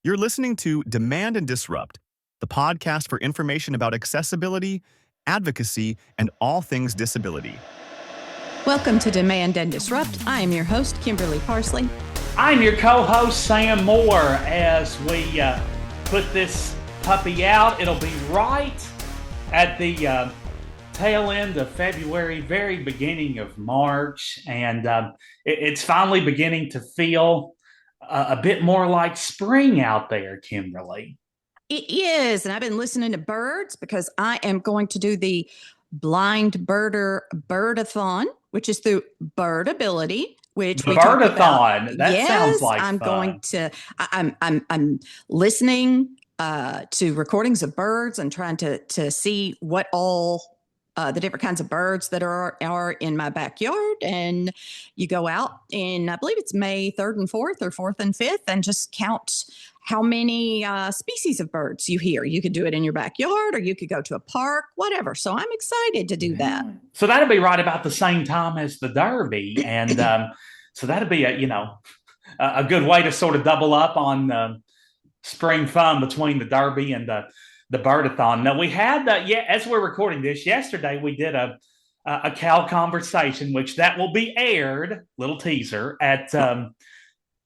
You're listening to Demand and Disrupt, the podcast for information about accessibility, advocacy, and all things disability. Welcome to Demand and Disrupt. I am your host, Kimberly Parsley. I'm your co-host, Sam Moore. As we put this puppy out, it'll be right at the tail end of February, very beginning of March, and it's finally beginning to feel a bit more like spring out there, Kimberly. It is, and I've been listening to birds because I am going to do the Blind Birder Birdathon, which is through Birdability, which The we talked Birdathon. about. That sounds like I'm fun. going to. I'm listening to recordings of birds and trying to see what all the different kinds of birds that are in my backyard. And you go out in, I believe it's May 3rd and 4th or 4th and 5th, and just count how many species of birds you hear. You could do it in your backyard, or you could go to a park, whatever. So I'm excited to do that. So that'll be right about the same time as the Derby. And so that'll be a good way to sort of double up on spring fun between the Derby and the Birdathon. Now, we had as we're recording this, yesterday we did a cow conversation, which that will be aired, little teaser, at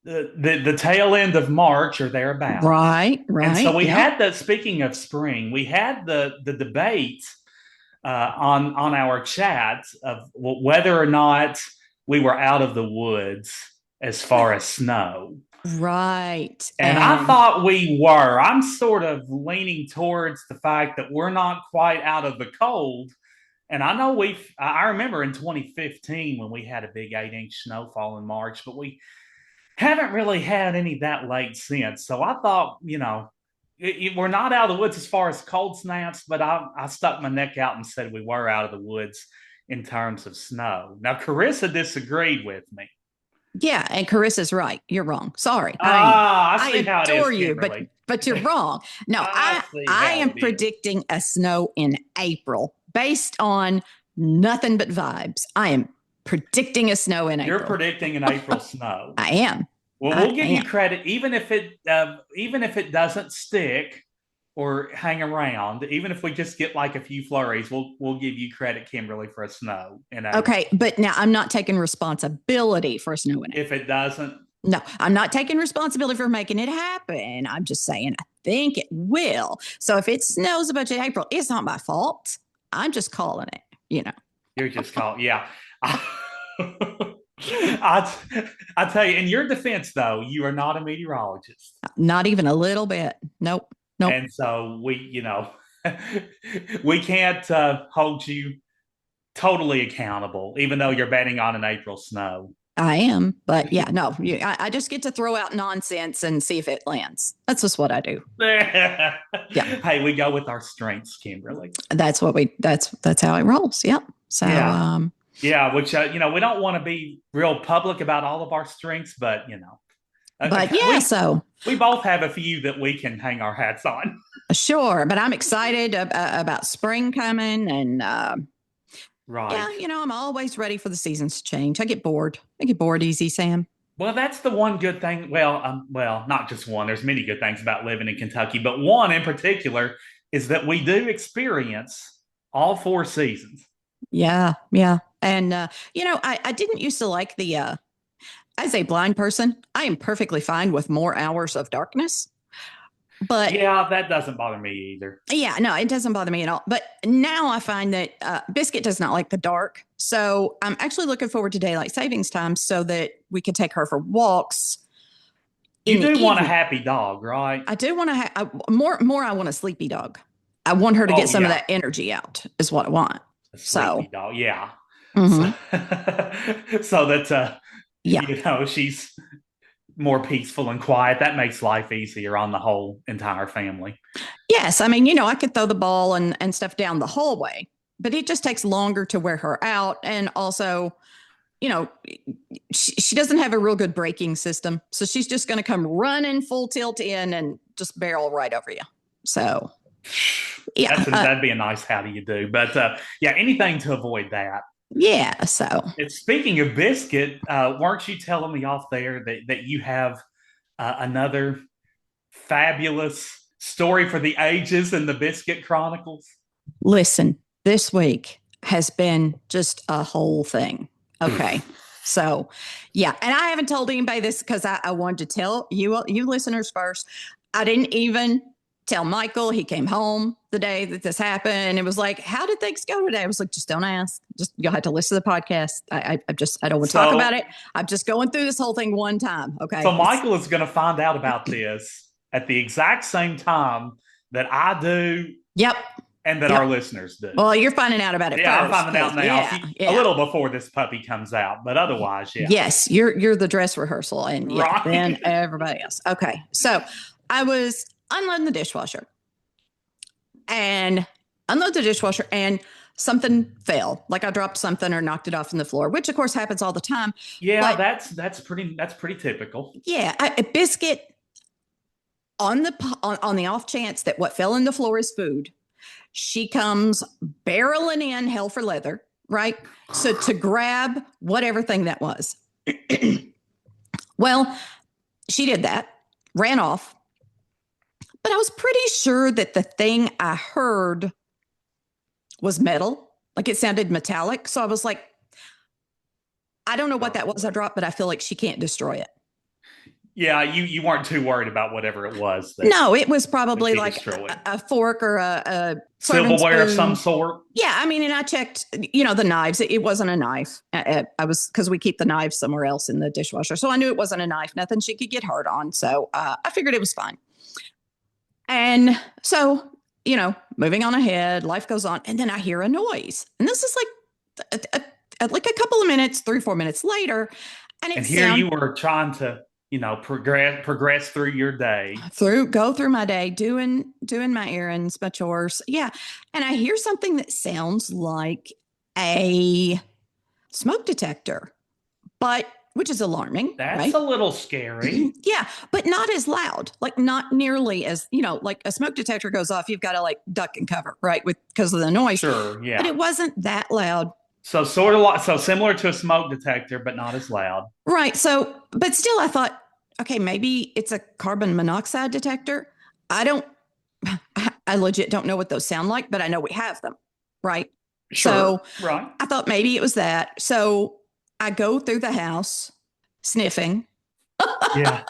the tail end of March or thereabouts. Right. And so we had speaking of spring, we had the debate on our chat of whether or not we were out of the woods as far as snow. Right. And I thought we were. I'm sort of leaning towards the fact that we're not quite out of the cold. And I know I remember in 2015 when we had a big 8-inch snowfall in March, but we haven't really had any that late since. So I thought, we're not out of the woods as far as cold snaps, but I stuck my neck out and said we were out of the woods in terms of snow. Now, Carissa disagreed with me. Yeah, and Carissa's right. You're wrong. Sorry. I see how it is, adore you, Kimberly. but you're wrong. No, I am predicting a snow in April based on nothing but vibes. I am predicting a snow in April. You're predicting an April snow. I am. Well, we'll give you credit, even if it doesn't stick or hang around. Even if we just get like a few flurries, we'll give you credit, Kimberly, for a snow. Okay, but now I'm not taking responsibility for a snow in April. If it doesn't. No, I'm not taking responsibility for making it happen. I'm just saying I think it will. So if it snows a bunch in April, it's not my fault. I'm just calling it, You're just calling, yeah. I tell you, in your defense, though, you are not a meteorologist. Not even a little bit. Nope. And so we can't hold you totally accountable, even though you're betting on an April snow. I am, but I just get to throw out nonsense and see if it lands. That's just what I do. Yeah. Hey, we go with our strengths, Kimberly. That's what that's how it rolls. Yep. So, which, we don't want to be real public about all of our strengths, but, so we both have a few that we can hang our hats on. Sure. But I'm excited about spring coming and, right. Yeah, I'm always ready for the seasons to change. I get bored easy, Sam. Well, that's the one good thing. Well, not just one. There's many good things about living in Kentucky, but one in particular is that we do experience all 4 seasons. Yeah. And, I didn't used to like as a blind person, I am perfectly fine with more hours of darkness. But yeah, that doesn't bother me either. Yeah, no, it doesn't bother me at all. But now I find that Biscuit does not like the dark. So I'm actually looking forward to daylight savings time so that we can take her for walks. You do want a happy dog, right? I do want to more. I want a sleepy dog. I want her to get some of that energy out is what I want. A sleepy dog, yeah. Mm-hmm. So that, she's more peaceful and quiet. That makes life easier on the whole entire family. Yes. I mean, I could throw the ball and stuff down the hallway, but it just takes longer to wear her out. And also, she doesn't have a real good braking system. So she's just going to come running full tilt in and just barrel right over you. So, yeah. That'd be a nice how do you do. But, anything to avoid that. Yeah. So, and speaking of Biscuit, weren't you telling me off there that you have another fabulous story for the ages in the Biscuit Chronicles? Listen, this week has been just a whole thing. Okay. So, yeah. And I haven't told anybody this because I wanted to tell you listeners first. I didn't even tell Michael. He came home the day that this happened and it was like, how did things go today? I was like, just don't ask. Just, you'll have to listen to the podcast. I don't want to talk about it. I'm just going through this whole thing one time. Okay. So Michael is going to find out about this at the exact same time that I do. Yep. And that our listeners do. Well, you're finding out about it yeah, first. I'm finding out now. A little before this puppy comes out, but otherwise, yeah. Yes, you're the dress rehearsal, and right. Then everybody else. Okay, so I was unloading the dishwasher, and something fell. Like I dropped something or knocked it off on the floor, which of course happens all the time. Yeah, but that's pretty typical. Yeah, a biscuit on the off chance that what fell in the floor is food. She comes barreling in hell for leather, right? So to grab whatever thing that was. Well, she did that, ran off. But I was pretty sure that the thing I heard was metal. Like it sounded metallic. So I was like, I don't know what that was I dropped, but I feel like she can't destroy it. Yeah, you weren't too worried about whatever it was. No, it was probably like a fork or a silverware of some sort. Yeah, I mean, and I checked, the knives. It wasn't a knife. Because we keep the knives somewhere else in the dishwasher. So I knew it wasn't a knife, nothing she could get hurt on. So I figured it was fine. And so, moving on ahead, life goes on. And then I hear a noise. And this is like a couple of minutes, 3-4 minutes later. And here you were trying to progress through your day. Go through my day, doing my errands, my chores. Yeah. And I hear something that sounds like a smoke detector, which is alarming. That's right? A little scary. Yeah. But not as loud, like not nearly as, like a smoke detector goes off. You've got to like duck and cover, right? Because of the noise. Sure. Yeah. But it wasn't that loud. So similar to a smoke detector, but not as loud. Right. So, but still I thought, okay, maybe it's a carbon monoxide detector. I legit don't know what those sound like, but I know we have them. Right. Sure. So right. I thought maybe it was that. So I go through the house sniffing. Yeah.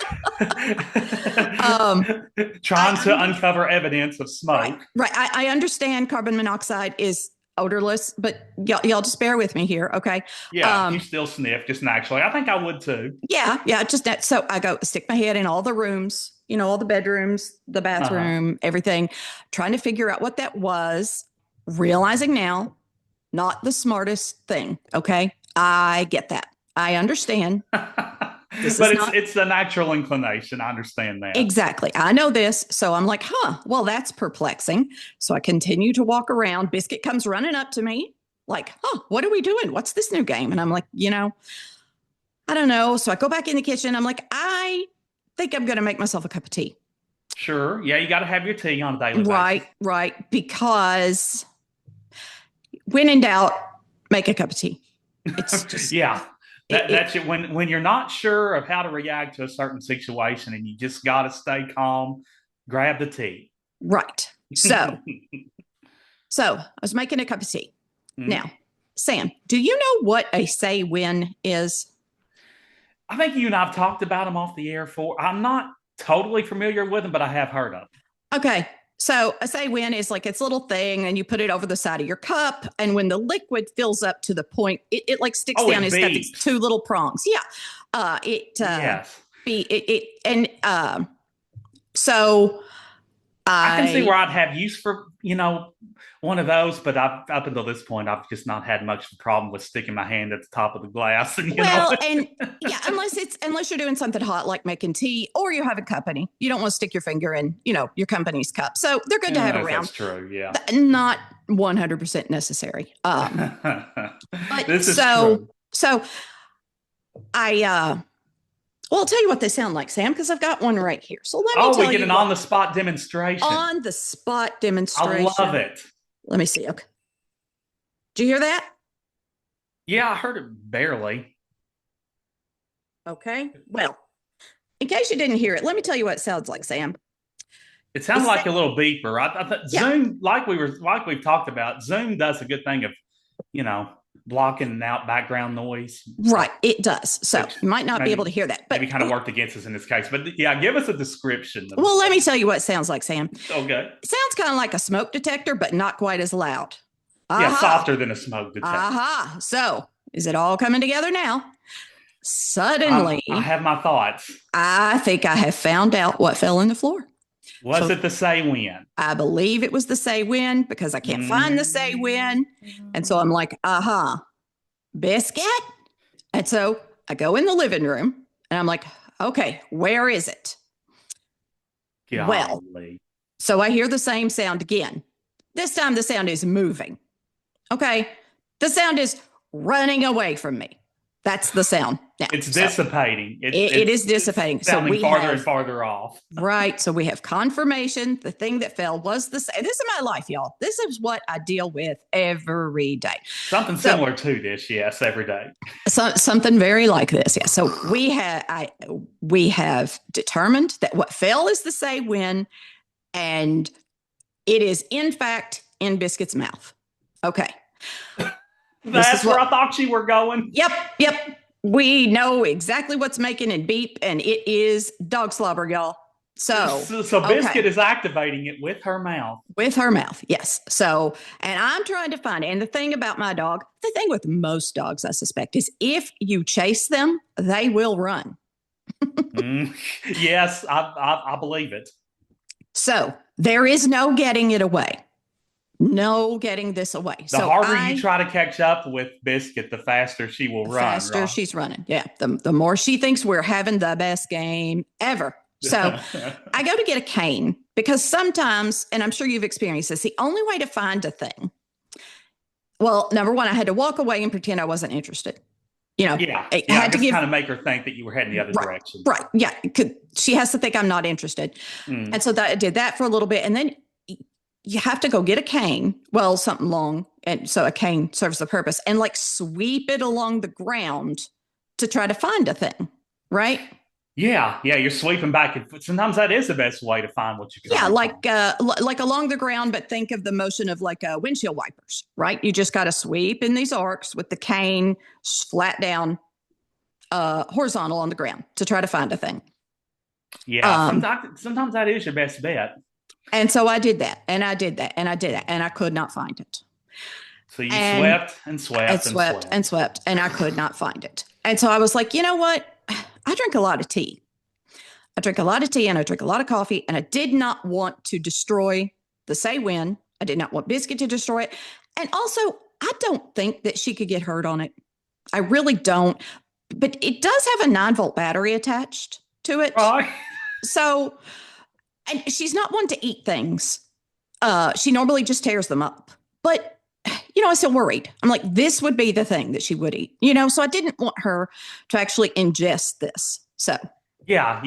Trying to uncover evidence of smoke. Right. I understand carbon monoxide is odorless, but y'all just bear with me here. Okay. Yeah. You still sniff just naturally. I think I would too. Yeah. Just that. So I go stick my head in all the rooms, all the bedrooms, the bathroom, everything, trying to figure out what that was, realizing now, not the smartest thing. Okay. I get that. I understand. It's the natural inclination. I understand that. Exactly. I know this. So I'm like, well, that's perplexing. So I continue to walk around. Biscuit comes running up to me like, what are we doing? What's this new game? And I'm like, I don't know. So I go back in the kitchen. I'm like, I think I'm going to make myself a cup of tea. Sure. Yeah. You got to have your tea on a daily basis. Right. Because when in doubt, make a cup of tea. It's just, yeah. That's it. When you're not sure of how to react to a certain situation and you just got to stay calm, grab the tea. Right. So I was making a cup of tea. Mm-hmm. Now, Sam, do you know what a say when is? I think you and I have talked about them off the air I'm not totally familiar with them, but I have heard of them. Okay. So a say when is like it's a little thing and you put it over the side of your cup. And when the liquid fills up to the point, it like sticks down. It's got these two little prongs. Yeah. Yes. So I can see where I'd have use for, one of those, but up until this point, I've just not had much of a problem with sticking my hand at the top of the glass. And, unless you're doing something hot, like making tea or you're having company, you don't want to stick your finger in, your company's cup. So they're good to have around. That's true. Yeah. Not 100% necessary. But this is true. So I'll tell you what they sound like, Sam, because I've got one right here. So let me tell you. We get an on-the-spot demonstration. On-the-spot demonstration. I love it. Let me see. Okay. Did you hear that? Yeah, I heard it barely. Okay. Well, in case you didn't hear it, let me tell you what it sounds like, Sam. It sounds like a little beeper. I thought Yeah. Zoom, we've talked about, Zoom does a good thing of, you know, blocking out background noise. Right, it does. So Which you might not be able to hear that. But maybe kind of worked against us in this case. But yeah, give us a description. Well, let me tell you what it sounds like, Sam. Okay. It sounds kind of like a smoke detector, but not quite as loud. Yeah, softer than a smoke detector. Aha. So is it all coming together now? Suddenly, I have my thoughts. I think I have found out what fell on the floor. Was it the say when? I believe it was the say when, because I can't find the say when. And so I'm like, biscuit. And so I go in the living room and I'm like, okay, where is it? Golly. Well, so I hear the same sound again. This time the sound is moving. Okay. The sound is running away from me. That's the sound. Now, it's dissipating. It is dissipating. So we farther and farther off. Right. So we have confirmation. The thing that fell was the same. This is my life, y'all. This is what I deal with every day. Something similar to this, yes, every day. Something very like this, yeah. So we have determined that what fell is the say when, and it is in fact in Biscuit's mouth. Okay. That's where I thought you were going. Yep. We know exactly what's making it beep, and it is dog slobber, y'all. So Biscuit is activating it with her mouth. With her mouth, yes. So, and I'm trying to find it. And the thing about my dog, the thing with most dogs, I suspect, is if you chase them, they will run. Yes, I believe it. So there is no getting it away. No getting this away. The harder you try to catch up with Biscuit, the faster she will run. The faster she's running. Yeah. The more she thinks we're having the best game ever. So I go to get a cane because sometimes, and I'm sure you've experienced this, the only way to find a thing. Well, number one, I had to walk away and pretend I wasn't interested. I had to kind of make her think that you were heading the other direction. Right. Yeah. She has to think I'm not interested. And so I did that for a little bit. And then you have to go get a cane. Well, something long. And so a cane serves the purpose, and like sweep it along the ground to try to find a thing. Right. Yeah. You're sweeping back. And sometimes that is the best way to find what you can. Yeah. Like along the ground, but think of the motion of like windshield wipers, right? You just got to sweep in these arcs with the cane flat down, horizontal on the ground to try to find a thing. Yeah. Sometimes that is your best bet. And so I did that, and I did that, and I did that, and I could not find it. So you swept, and I could not find it. And so I was like, you know what? I drink a lot of tea. And I drink a lot of coffee, and I did not want to destroy the say when. I did not want Biscuit to destroy it. And also, I don't think that she could get hurt on it. I really don't. But it does have a 9-volt battery attached to it. So... And she's not one to eat things. She normally just tears them up. But, I still worried. I'm like, this would be the thing that she would eat. So I didn't want her to actually ingest this. So. Yeah.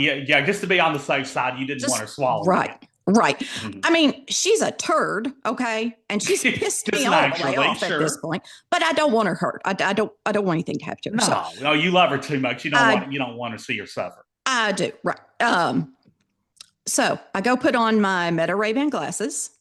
Just to be on the safe side, you didn't want her swallowing. Right. Mm-hmm. I mean, she's a turd, okay? And she's pissed me all the way off at this point. But I don't want her hurt. I don't want anything to happen to her. No, you love her too much. You don't want to see her suffer. I do, right. So I go put on my Meta Ray-Ban glasses,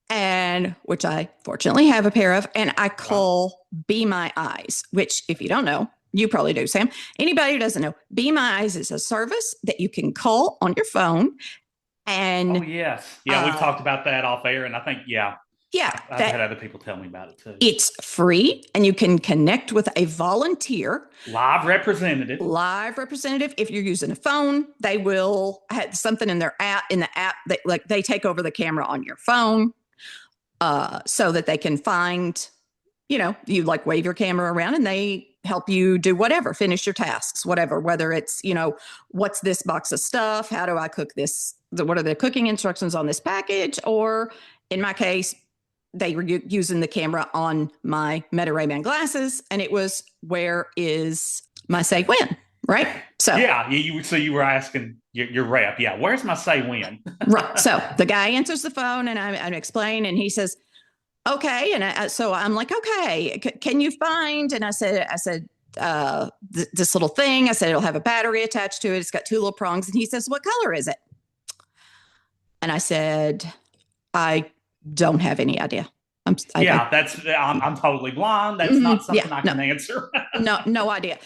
and which I fortunately have a pair of, and I call Be My Eyes, which if you don't know, you probably do, Sam. Anybody who doesn't know, Be My Eyes is a service that you can call on your phone. And yes. Yeah, we've talked about that off air, and I think, I've had other people tell me about it too. It's free, and you can connect with a volunteer. Live representative. If you're using a phone, they will have something in their app. In the app, they take over the camera on your phone, so that they can find, you like wave your camera around, and they help you do whatever, finish your tasks, whatever. Whether it's what's this box of stuff? How do I cook this? What are the cooking instructions on this package? Or in my case, they were using the camera on my Meta Ray-Ban glasses, and it was, where is my say when, right? So you were asking your rep, where's my say when? Right. So the guy answers the phone, and I'm explaining, and he says, okay. And so I'm like, okay, can you find? And I said, this little thing. I said, it'll have a battery attached to it. It's got 2 little prongs. And he says, what color is it? And I said, I don't have any idea. I'm totally blind. That's not something I can answer. No idea.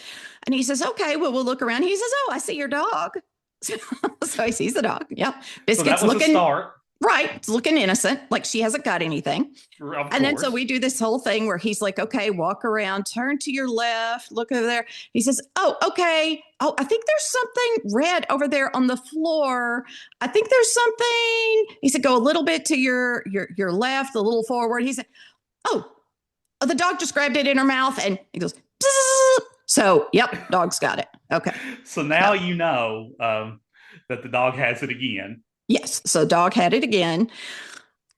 And he says, okay, well, we'll look around. He says, oh, I see your dog. So he sees the dog. Yep. Biscuit's so that was looking a start. Right. It's looking innocent, like she hasn't got anything. And then so we do this whole thing where he's like, okay, walk around, turn to your left, look over there. He says, oh, okay. Oh, I think there's something red over there on the floor. I think there's something. He said, go a little bit to your left, a little forward. He said, oh, the dog just grabbed it in her mouth, and he goes, bzzz. So, yep, dog's got it. Okay. So now you know that the dog has it again. Yes. So dog had it again.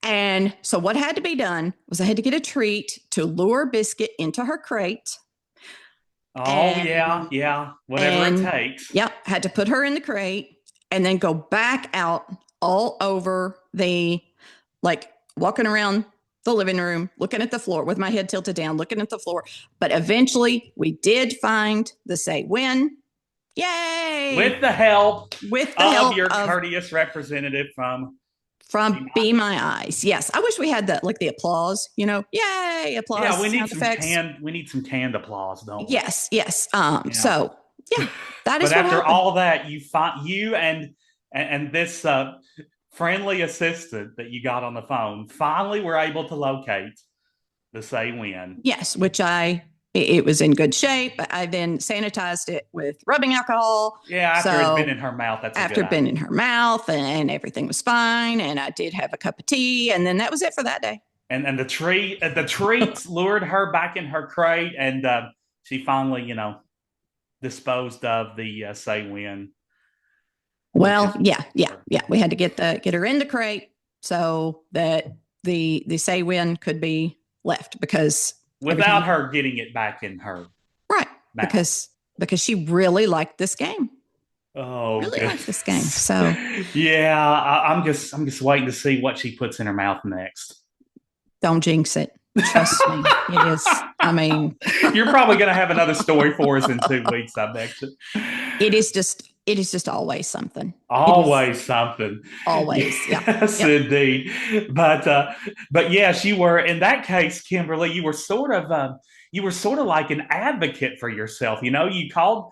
And so what had to be done was I had to get a treat to lure Biscuit into her crate. Yeah. Whatever it takes. Yep. Had to put her in the crate and then go back out all over walking around the living room, looking at the floor with my head tilted down, looking at the floor. But eventually we did find the say when. Yay! With the help of your courteous representative from Be My Eyes. Yes, I wish we had the applause. Yay! Applause. Yeah, we need some canned applause, don't we? Yes. So yeah, that is. But after happened. all that, you and this friendly assistant that you got on the phone finally were able to locate the say when. Yes, it was in good shape. I then sanitized it with rubbing alcohol. Yeah, after it'd been in her mouth. After it'd been in her mouth, and everything was fine. And I did have a cup of tea, and then that was it for that day. And the treats lured her back in her crate, and she finally, disposed of the say when. Well, yeah. We had to get her in the crate so that the say when could be left, because without her getting it back in her right mouth. because she really liked this game. Liked this game. So yeah, I'm just waiting to see what she puts in her mouth next. Don't jinx it. Trust me, it is. I mean, you're probably going to have another story for us in 2 weeks, I bet you. It is just always something. Always something. Always, yeah. Yes, yep. Indeed. But yes, you were in that case, Kimberly. You were sort of like an advocate for yourself. You called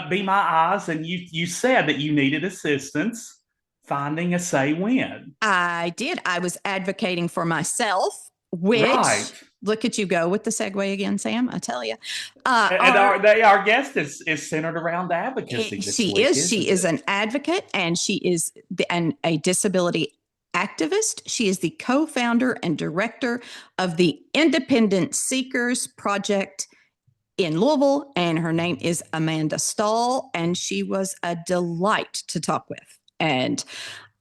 Be My Eyes, and you said that you needed assistance finding a say when. I did. I was advocating for myself. Which, right. Look at you go with the segue again, Sam. I tell you. Our guest is centered around advocacy. She is an advocate, and she is a disability activist. She is the co-founder and director of the Independent Seekers Project in Louisville, and her name is Amanda Stahl, and she was a delight to talk with. And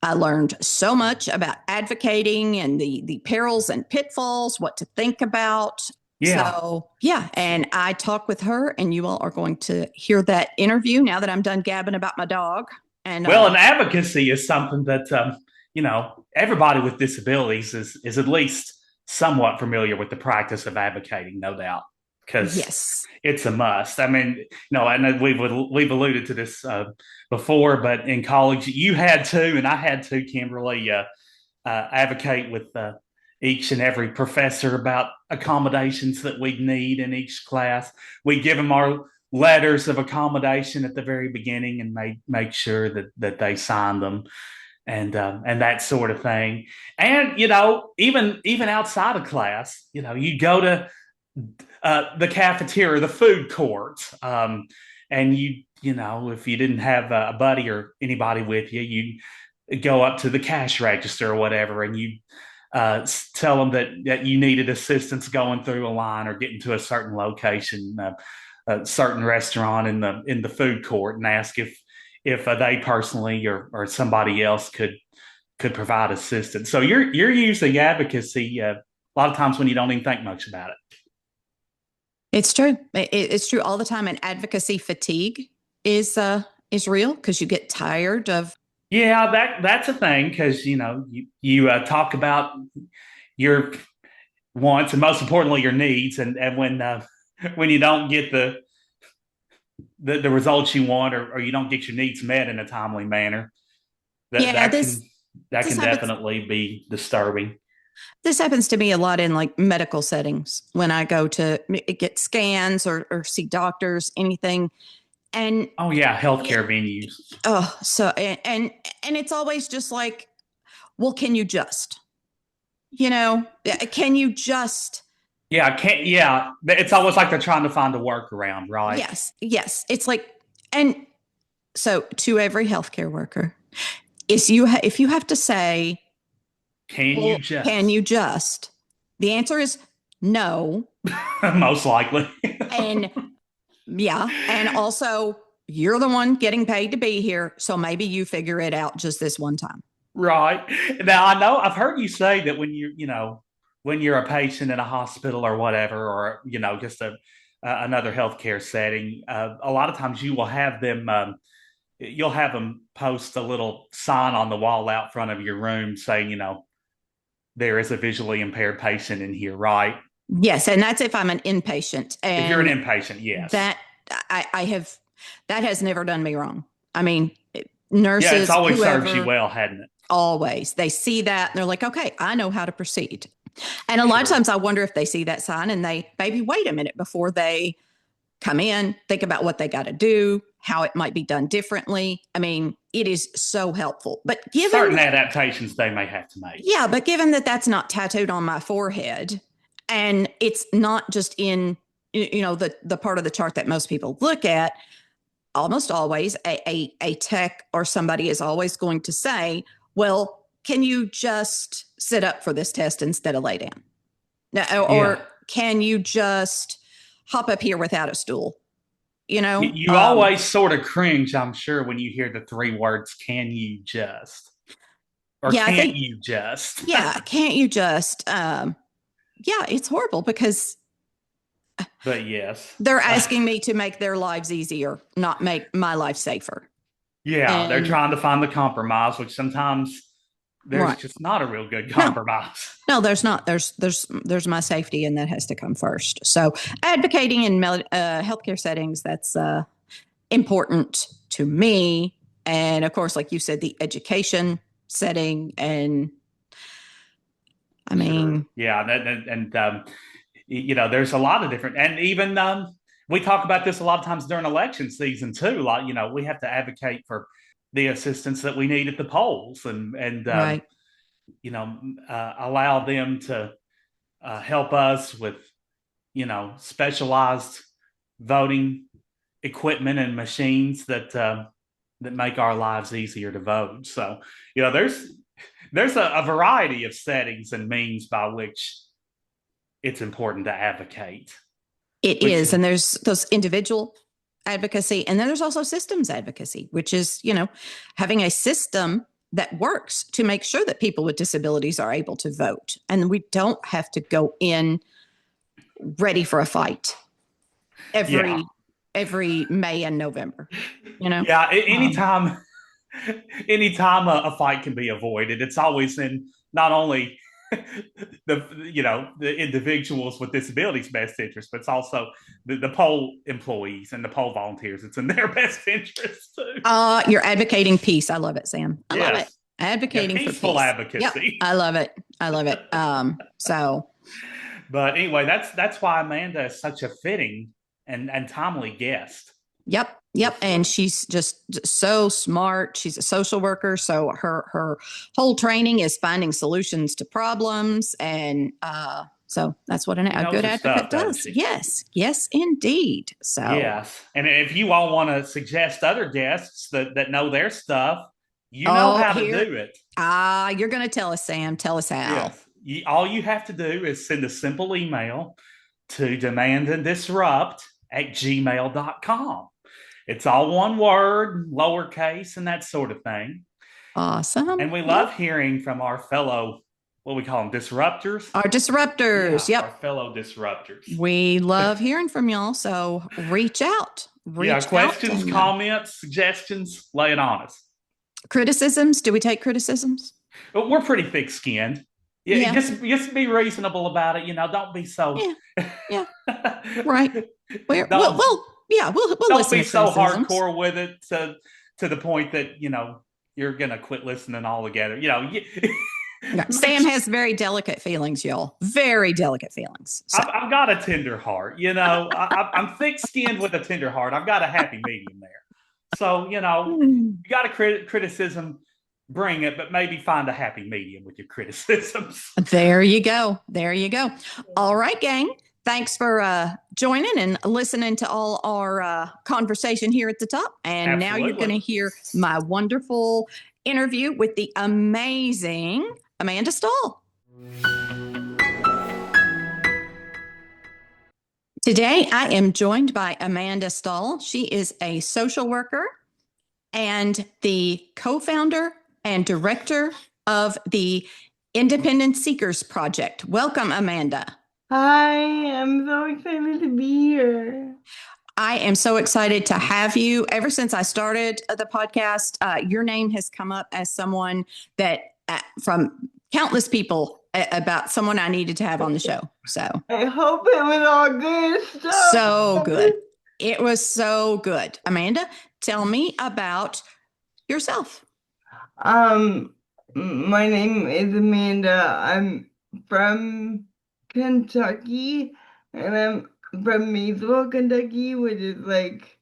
I learned so much about advocating and the perils and pitfalls, what to think about. Yeah. So, yeah. And I talked with her, and you all are going to hear that interview now that I'm done gabbing about my dog. And an advocacy is something that, everybody with disabilities is at least somewhat familiar with the practice of advocating, no doubt. Because it's a must. I mean, and we've alluded to this before, but in college, you had to, and I had to, Kimberly, advocate with each and every professor about accommodations that we'd need in each class. We'd give them our letters of accommodation at the very beginning and make sure that they signed them, and that sort of thing. And even outside of class, you go to the cafeteria, the food court, and if you didn't have a buddy or anybody with you, you'd go up to the cash register or whatever, and you tell them that you needed assistance going through a line or getting to a certain location, a certain restaurant in the food court, and ask if they personally or somebody else could provide assistance. So you're using advocacy a lot of times when you don't even think much about it. It's true. It's true all the time. And advocacy fatigue is real, because you get tired of. Yeah, that's a thing, because you talk about your wants and most importantly your needs, and when you don't get the results you want, or you don't get your needs met in a timely manner, that that This can happens. definitely be disturbing. This happens to me a lot in like medical settings when I go to get scans or see doctors, anything. And Oh yeah, it, healthcare venues. oh, so and it's always just like, well, can you just, can you just? Yeah, I can't. Yeah, it's almost like they're trying to find a workaround, right? Yes, yes. It's like, and so to every healthcare worker, if you have to say, Can you well, can just? you just? The answer is no. Most likely. And yeah. And also, you're the one getting paid to be here. So maybe you figure it out just this one time. Right. Now I know I've heard you say that when you're a patient in a hospital or whatever, or just another healthcare setting, a lot of times you will have them. You'll have them post a little sign on the wall out front of your room saying, there is a visually impaired patient in here, right? Yes. And that's if I'm an inpatient. If you're an And inpatient, yes. that I have, that has never done me wrong. I mean, Yeah, it's nurses, always served you whoever, well, hadn't it? always, they see that and they're like, okay, I know how to proceed. And a lot of Sure. times I wonder if they see that sign and they maybe wait a minute before they come in, think about what they got to do, how it might be done differently. I mean, it is so helpful. But Certain adaptations they may have to make. yeah, but given that that's not tattooed on my forehead and it's not just in, the part of the chart that most people look at, almost always a tech or somebody is always going to say, well, can you just sit up for this test instead of lay down? Or can you just hop up here without a stool? You always sort of cringe, I'm sure, when you hear the three words, can you just? Or yeah, can't you just? Yeah, can't you just? Yeah, it's horrible because But yes. they're asking me to make their lives easier, not make my life safer. Yeah, they're And trying to find the compromise, which sometimes there's right. just not a real good compromise. No, there's not. There's my safety, and that has to come first. So advocating in healthcare settings, that's important to me. And of course, like you said, the education setting, and I mean, Sure. Yeah, there's a lot of different, and even we talk about this a lot of times during election season too. Like, we have to advocate for the assistance that we need at the polls, and right. allow them to help us with, specialized voting equipment and machines that make our lives easier to vote. So, there's a variety of settings and means by which it's important to advocate. It is. And there's those individual advocacy. And then there's also systems advocacy, which is, having a system that works to make sure that people with disabilities are able to vote. And we don't have to go in ready for a fight every May and November, Yeah, anytime a fight can be avoided, it's always in not only the individuals with disabilities' best interest, but it's also the poll employees and the poll volunteers. It's in their best interest too. You're advocating peace. I love it, Sam. I love it. Advocating for peaceful peace. advocacy. Yep, I love it. I love it. But anyway, that's why Amanda is such a fitting and timely guest. Yep. And she's just so smart. She's a social worker. So her whole training is finding solutions to problems. And so that's what a good advocate does. Yes, indeed. So yes. And if you all want to suggest other guests that know their stuff, know how to do it. You're going to tell us, Sam. Tell us how. Yes. All you have to do is send a simple email to demandanddisrupt@gmail.com. It's all one word, lowercase, and that sort of thing. Awesome. And we love hearing from our fellow, what we call them, disruptors. Our disruptors. Yeah, our fellow disruptors. We love hearing from y'all. So reach out. Questions, comments, suggestions, lay it on us. Criticisms. Do we take criticisms? But we're pretty thick-skinned. Just be reasonable about it. Don't be so. Yeah. Right. We'll don't listen be so to hardcore with it to the point that you're gonna quit listening altogether. Sam has very delicate feelings, y'all. Very delicate feelings. So. I've got a tender heart. I'm thick-skinned with a tender heart. I've got a happy medium there. So you got a criticism, bring it, but maybe find a happy medium with your criticisms. There you go. There you go. All right, gang. Thanks for joining and listening to all our conversation here at the top. And Absolutely. Now you're going to hear my wonderful interview with the amazing Amanda Stahl. Today, I am joined by Amanda Stahl. She is a social worker and the co-founder and director of the Independent Seekers Project. Welcome, Amanda. Hi, I'm so excited to be here. I am so excited to have you. Ever since I started the podcast, your name has come up as someone that from countless people about someone I needed to have on the show. So I hope it was all good stuff. So good. It was so good. Amanda, tell me about yourself. My name is Amanda. I'm from Kentucky, and I'm from Maysville, Kentucky, which is like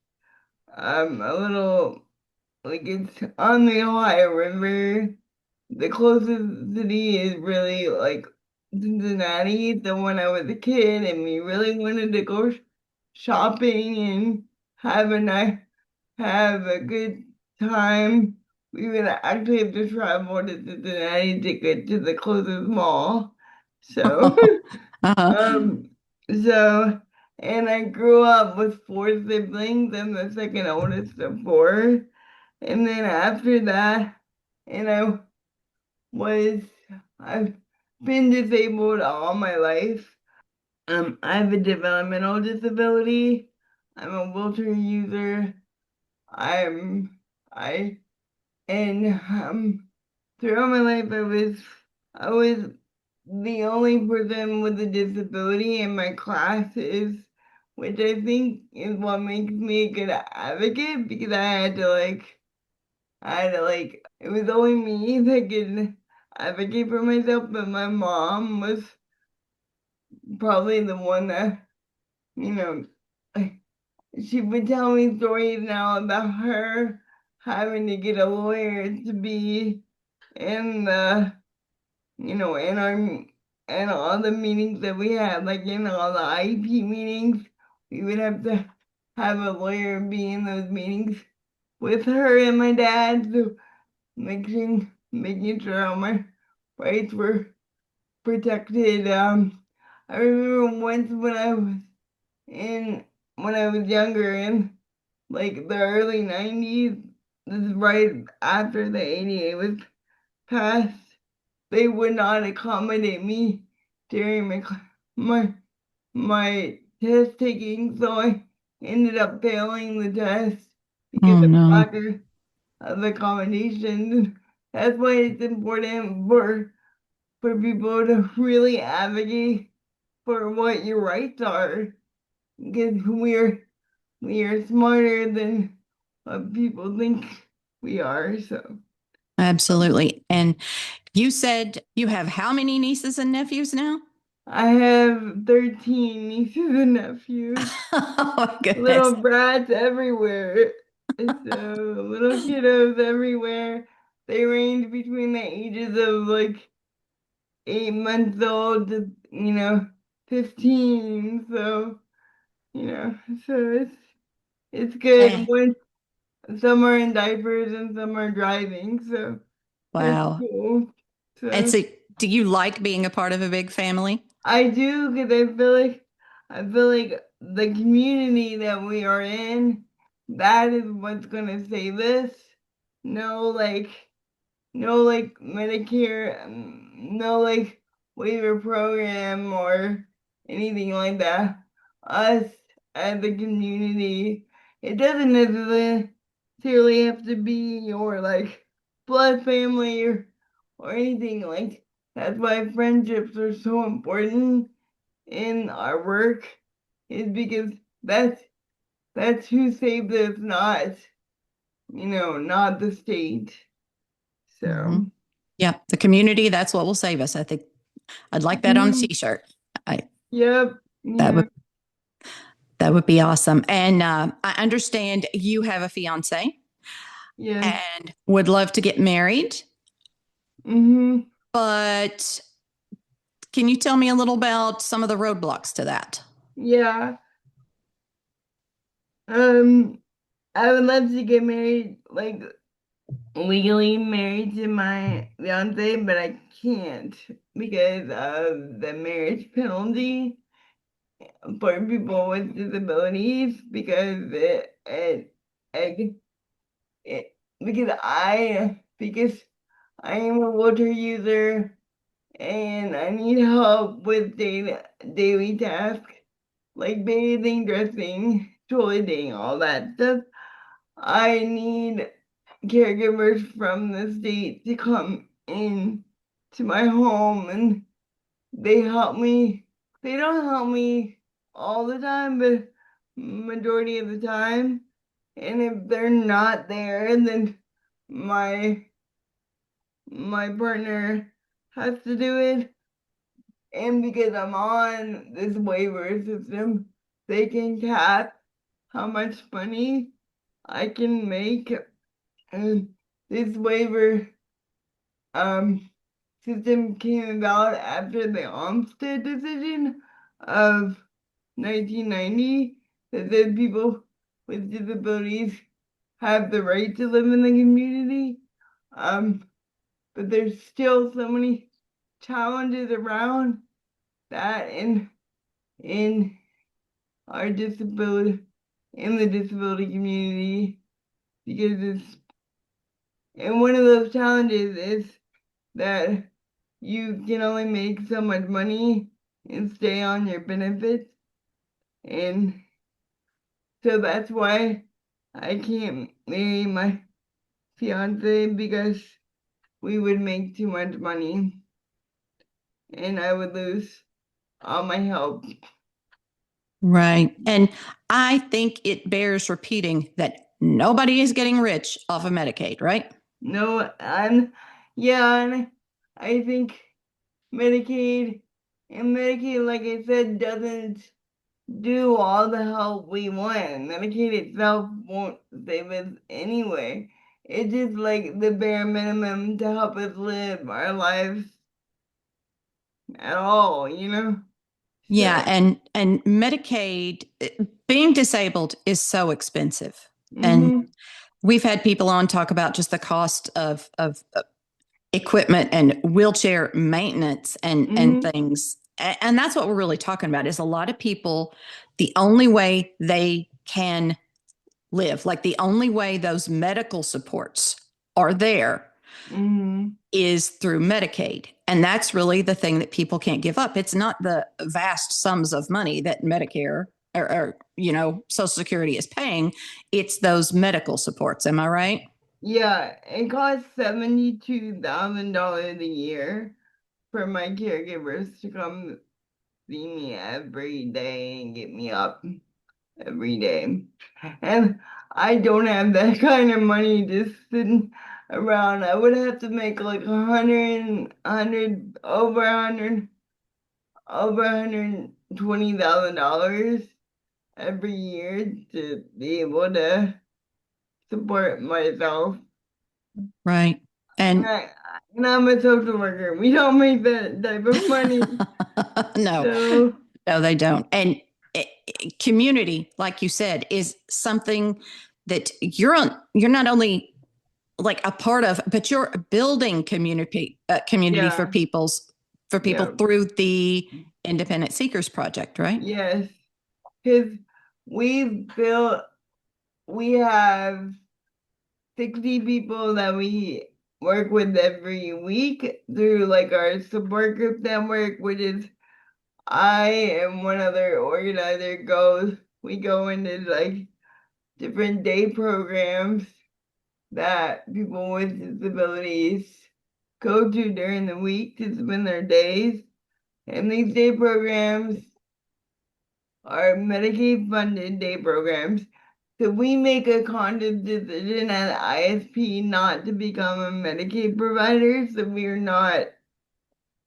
a little like it's on the Ohio River. The closest city is really like Cincinnati. So when I was a kid and we really wanted to go shopping and have a good time, we would actually have to travel to Cincinnati to get to the closest mall. So, um, so, and I grew up with four siblings. I'm the second oldest of four. And then after that, and I've been disabled all my life. I have a developmental disability. I'm a wheelchair user. I and throughout my life I was the only person with a disability in my classes, which I think is what makes me a good advocate, because it was only me that could advocate for myself, but my mom was probably the one that, you know, she would tell me stories now about her having to get a lawyer to be in the, in our, and all the meetings that we had, like in all the IEP meetings, we would have to have a lawyer be in those meetings with her and my dad, so making sure all my rights were protected. I remember once when I was younger in like the early 90s, this is right after the ADA was passed, they would not accommodate me during my test taking, so I ended up failing the test because of lack of accommodation. That's why it's important for people to really advocate for what your rights are, because we are smarter than what people think we are. So Absolutely. And you said you have how many nieces and nephews now? I have 13 nieces and nephews. Oh my goodness. Little brats everywhere. So little kiddos everywhere. They range between the ages of like 8 months old to 15. So so it's good when some are in diapers and some are driving. So wow, that's cool. So, and so do you like being a part of a big family? I do, because I feel like the community that we are in, that is what's gonna save us. No, like no like Medicare, no like waiver program or anything like that. Us as a community, it doesn't necessarily have to be your like blood family or anything like. That's why friendships are so important in our work, is because that's who saved us, not not the state. So, Mhm. Yeah, the community, that's what will save us. I think I'd like that on a Mhm. t-shirt. That Yep. Yeah. would be awesome. And I understand you have a fiance Yes. and would love to get married, Mm-hmm. but can you tell me a little about some of the roadblocks to that? Yeah. I would love to get married, like legally married to my fiance, but I can't because of the marriage penalty for people with disabilities it, it because I am a wheelchair user and I need help with daily tasks like bathing, dressing, toileting, all that stuff. I need caregivers from the state to come in to my home and they help me. They don't help me all the time, but majority of the time. And if they're not there, then my my partner has to do it. And because I'm on this waiver system, they can cap how much money I can make. And this waiver um system came about after the Olmsted decision of 1990 that said people with disabilities have the right to live in the community. Um, but there's still so many challenges around that in our disability in the disability community because it's and one of those challenges is that you can only make so much money and stay on your benefits. And so that's why I can't marry my fiance because we would make too much money and I would lose all my help. Right. And I think it bears repeating that nobody is getting rich off of Medicaid, right? No, and yeah, and I think Medicaid Medicaid, like I said, doesn't do all the help we want. Medicaid itself won't save us anyway. It's just like the bare minimum to help us live our lives at all, you know? Yeah, So, and Medicaid, being disabled is so expensive. And mm-hmm, we've had people on talk about just the cost of equipment and wheelchair maintenance and mm-hmm, things. And that's what we're really talking about is a lot of people, the only way they can live, like the only way those medical supports are there mm-hmm. is through Medicaid. And that's really the thing that people can't give up. It's not the vast sums of money that Medicare or Social Security is paying. It's those medical supports. Am I right? Yeah, it costs $72,000 a year for my caregivers to come see me every day and get me up every day. And I don't have that kind of money just sitting around. I would have to make like over $120,000 every year to be able to support myself. Right. And And I'm a social worker. We don't make that type of money. no, So no, they don't. And community, like you said, is something that you're not only like a part of, but you're building community for yeah, people yeah, through the Independent Seekers Project, right? yes. Because we've built, we have 60 people that we work with every week through like our support group network, which is I and one other organizer goes, we go into like different day programs that people with disabilities go to during the week to spend their days. And these day programs are Medicaid funded day programs. So we make a conscious decision at ISP not to become a Medicaid provider. So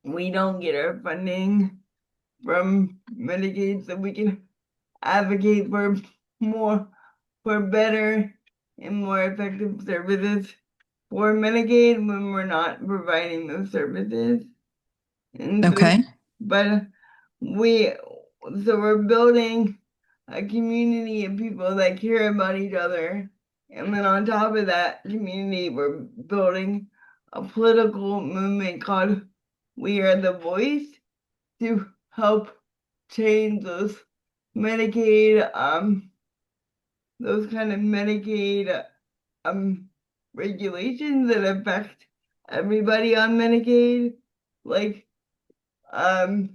we don't get our funding from Medicaid, so we can advocate for more, for better and more effective services for Medicaid when we're not providing those services. And so, Okay. but we, so we're building a community of people that care about each other. And then on top of that community, we're building a political movement called We Are the Voice to help change Medicaid, those kind of Medicaid regulations that affect everybody on Medicaid, like how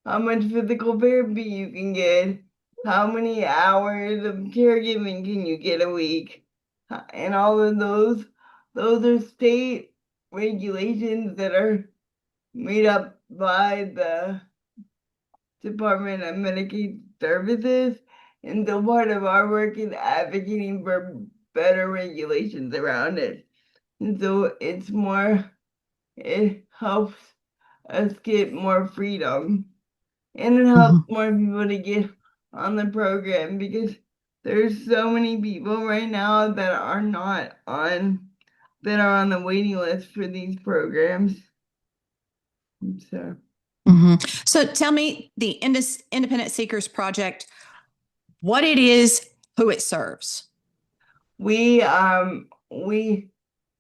much physical therapy you can get, how many hours of caregiving can you get a week, and all of those are state regulations that are made up by the Department of Medicaid Services, and so part of our work is advocating for better regulations around it. And so it helps us get more freedom, and it helps Mhm. more people to get on the program because there's so many people right now that are on the waiting list for these programs. So So tell me the Independent Seekers Project, what it is, who it serves. we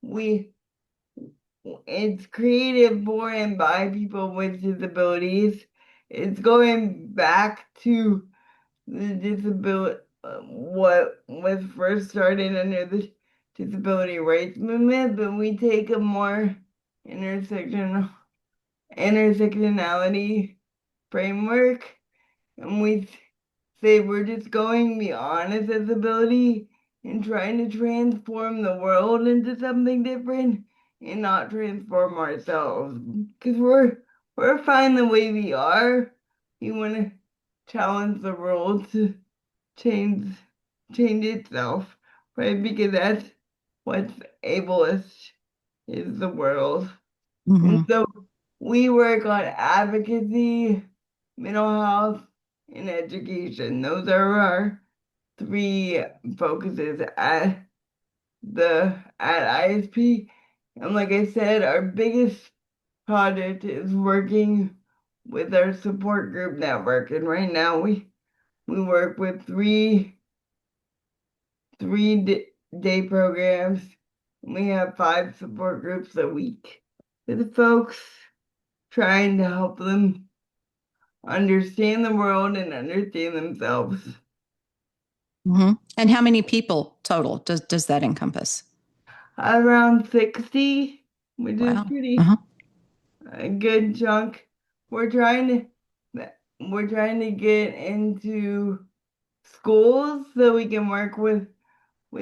we it's created for and by people with disabilities. It's going back to the disability, what was first started under the disability rights movement, but we take a more intersection intersectionality framework, and we say we're just going beyond accessibility and trying to transform the world into something different and not transform ourselves. Because we're fine the way we are. We want to challenge the world to change change itself, right? Because that's what's ableist is the world. And Mhm. so we work on advocacy, mental health, and education. Those are our three focuses at ISP. And like I said, our biggest project is working with our support group network. And right now we work with day programs. We have 5 support groups a week with folks trying to help them understand the world and understand themselves. And how many people total does that encompass? Around 60, which is Wow. pretty a good chunk. We're trying we're trying to get into schools so we can work with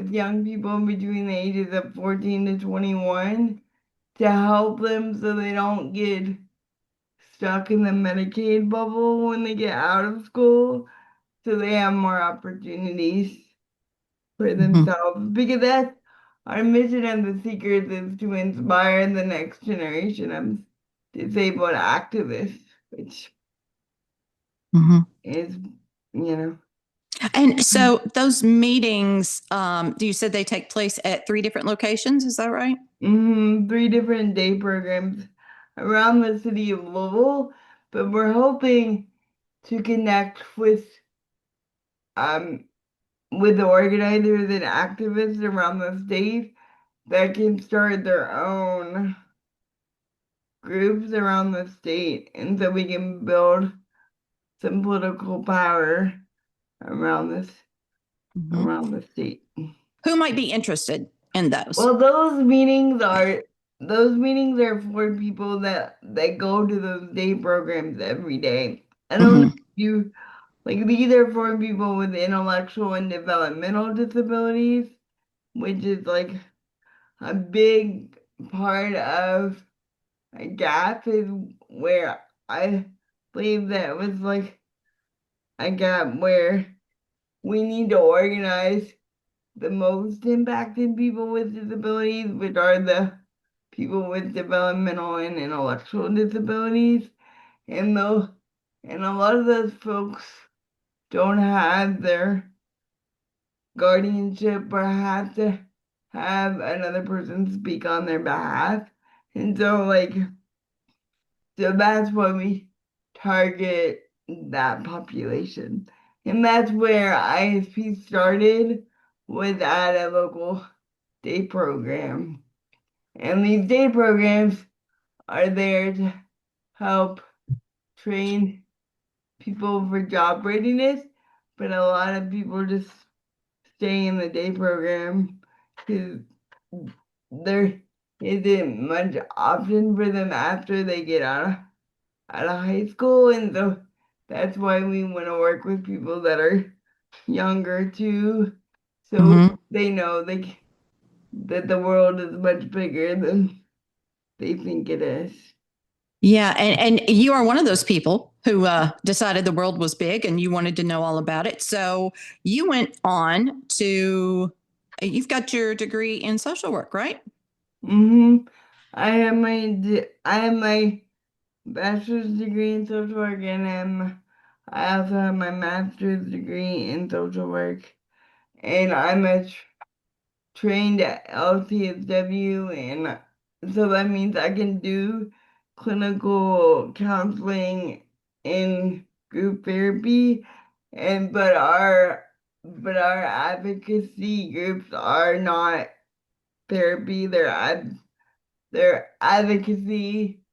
young people between the ages of 14 to 21 to help them so they don't get stuck in the Medicaid bubble when they get out of school, so they have more opportunities for Mhm. themselves. Because that's our mission as the Seekers is to inspire the next generation of disabled activists, which Mhm. is, you know, And so those meetings, you said they take place at 3 different locations, is that right? 3 different day programs around the city of Louisville, but we're hoping to connect um with the organizers and activists around the state that can start their own groups around the state, and so we can build some political power around this Mhm. around the state. Who might be interested in those? Well, those meetings are for people that go to those day programs every day. I don't know if Mhm. you like these are for people with intellectual and developmental disabilities, which is like a big part of a gap is where I believe that was like a gap where we need to organize the most impacted people with disabilities, which are the people with developmental and intellectual disabilities. And though, and a lot of those folks don't have their guardianship or have to have another person speak on their behalf. And so, like, so that's why we target that population. And that's where ISP started, was at a local day program. And these day programs are there to help train people for job readiness, but a lot of people just stay in the day program because there isn't much option for them after they get out of high school, and so that's why we want to work with people that are younger too, so they know that the world is much bigger than they think it is. Yeah, and you are one of those people who decided the world was big and you wanted to know all about it. So you went on to, you've got your degree in social work, right? Mm-hmm. I have my bachelor's degree in social work, and I also have my master's degree in social work, and I'm a trained at LCSW, and so that means I can do clinical counseling in group therapy, and but our advocacy groups are not therapy. They're advocacy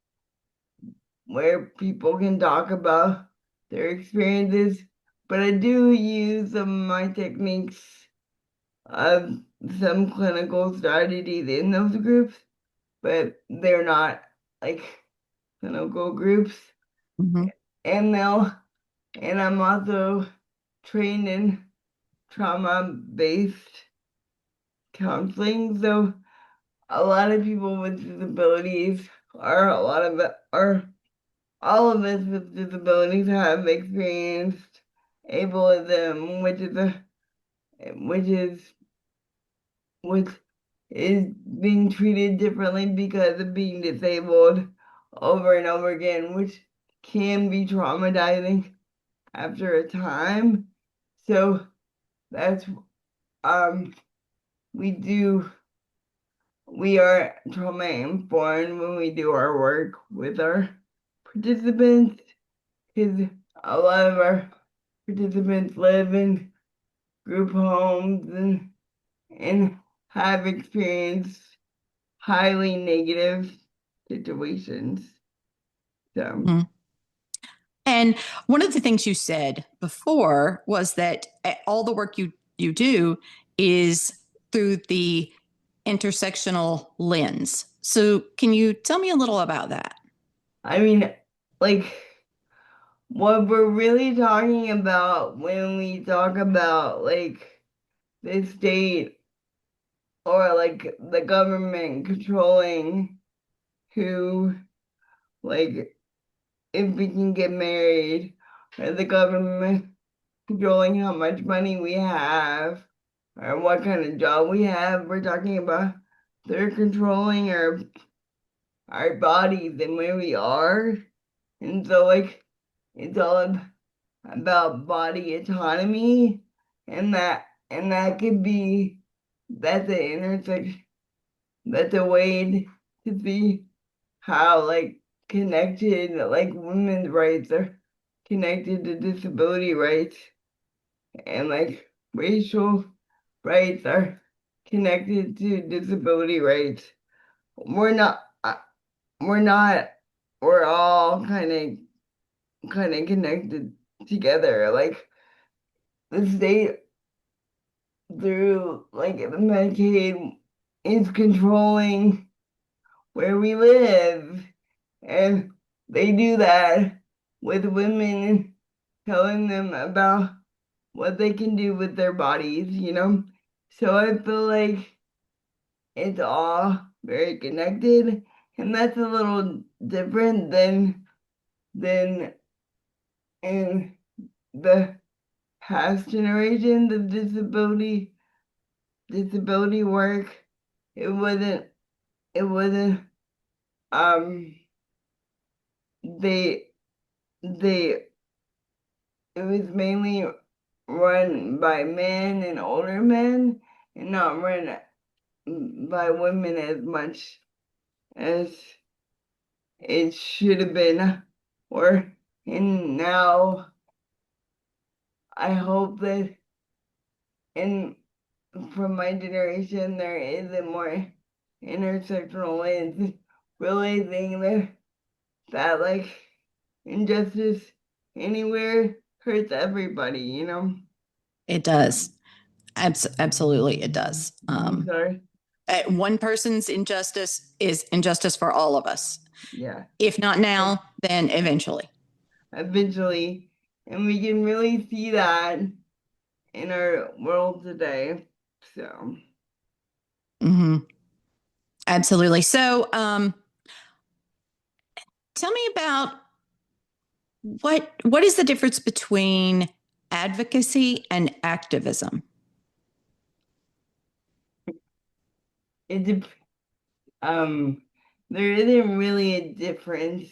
where people can talk about their experiences. But I do use some of my techniques of some clinical strategies in those groups, but they're not like clinical groups. Mm-hmm. And they'll and I'm also trained in trauma-based counseling. So a lot of people with disabilities are a lot of it are all of us with disabilities have experienced ableism, which is which is being treated differently because of being disabled over and over again, which can be traumatizing after a time. So that's um we do we are trauma informed when we do our work with our participants, because a lot of our participants live in group homes and have experienced highly negative situations. So, Mm-hmm. And one of the things you said before was that all the work you do is through the intersectional lens. So can you tell me a little about that? I mean, like, what we're really talking about when we talk about like the state or like the government controlling who, like, if we can get married, or the government controlling how much money we have or what kind of job we have. We're talking about they're controlling our bodies and where we are. And so like it's all about body autonomy, and that could be that's the intersection, that's a way to see how like connected like women's rights are connected to disability rights, and like racial rights are connected to disability rights. We're not, we're not, we're all kind of connected together. Like the state through like the Medicaid is controlling where we live, and they do that with women, telling them about what they can do with their bodies. So I feel like it's all very connected, and that's a little different than in the past generations of disability work. It wasn't um they they it was mainly run by men and older men and not run by women as much as it should have been. Or and now I hope that in from my generation there is a more intersectional way realizing that like injustice anywhere hurts everybody, you know? It does. Absolutely, it does. I'm sorry. One person's injustice is injustice for all of us. Yeah. If not now, then eventually. Eventually. And we can really see that in our world today. So Mm-hmm. Absolutely. So, tell me about what is the difference between advocacy and activism? it dep- there isn't really a difference.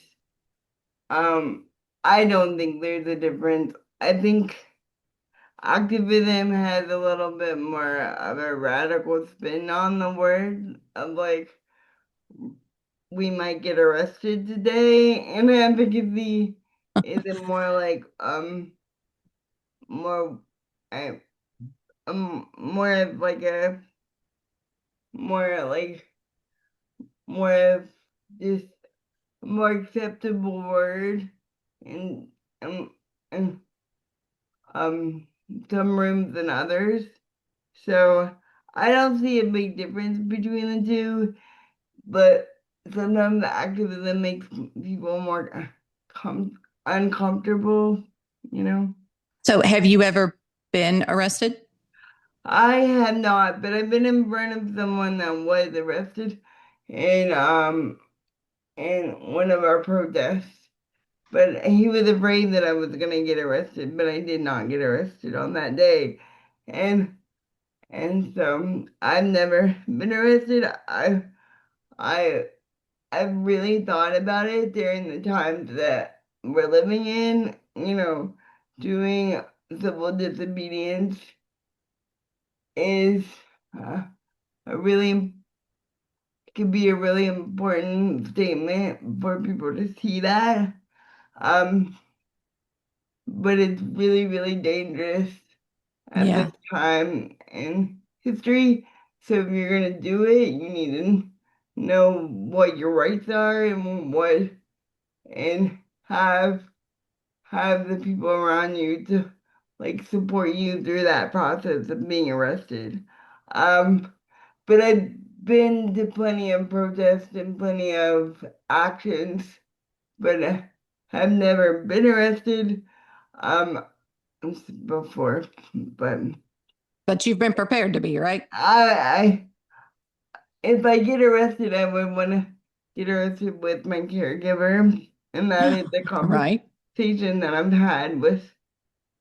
Um I don't think there's a difference. I think activism has a little bit more of a radical spin on the word of like we might get arrested today, and advocacy is it more like more uh, more of like a more like more of just more acceptable word in um and um some rooms than others. So I don't see a big difference between the two, but sometimes the activism makes people more uncomfortable, you know. So, have you ever been arrested? I have not, but I've been in front of someone that was arrested in in one of our protests. But he was afraid that I was gonna get arrested, but I did not get arrested on that day. And so I've never been arrested. I I've really thought about it during the times that we're living in, you know, doing civil disobedience is uh, a really could be a really important statement for people to see that. Um, but it's really, really dangerous at Yeah. this time in history. So if you're gonna do it, you need to know what your rights are and what and have the people around you to like support you through that process of being arrested. Um, but I've been to plenty of protests and plenty of actions, but have never been arrested um before. But But you've been prepared to be, right? I if I get arrested, I would want to get arrested with my caregiver, and that is the Right. conversation that I've had with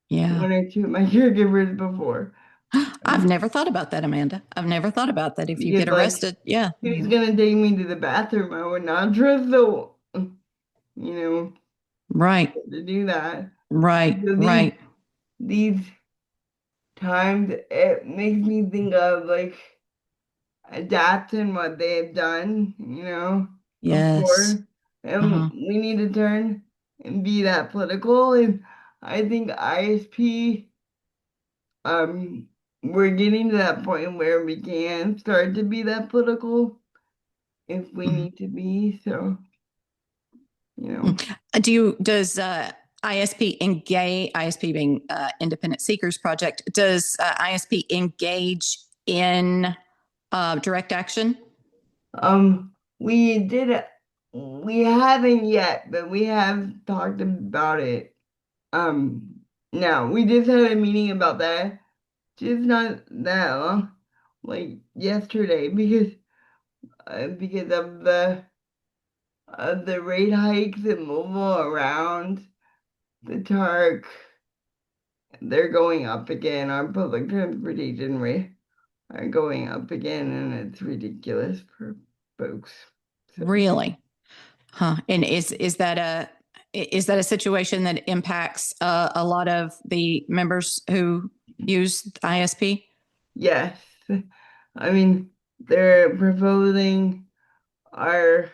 Yeah. one or two of my caregivers before. I've never thought about that, Amanda. I've never thought about that. If you Because get like arrested, yeah. who's gonna take me to the bathroom? I would not trust the you know Right. to do that. Right. So Right. these times it makes me think of like adapting what they've done, you know, Yes. before. And Uh-huh. we need to turn and be that political. And I think ISP, we're getting to that point where we can start to be that political if we Mhm. need to be. So, you know, Does ISP engage, ISP being Independent Seekers Project, does ISP engage in direct action? we did, we haven't yet, but we have talked about it. Um, now we just had a meeting about that. Just not that long, like yesterday, because of the rate hikes and movement around the TARC they're going up again. Our public transportation rate are going up again, and it's ridiculous for folks. So, Really? Huh. And is that a situation that impacts a lot of the members who use ISP? yes, I mean they're proposing our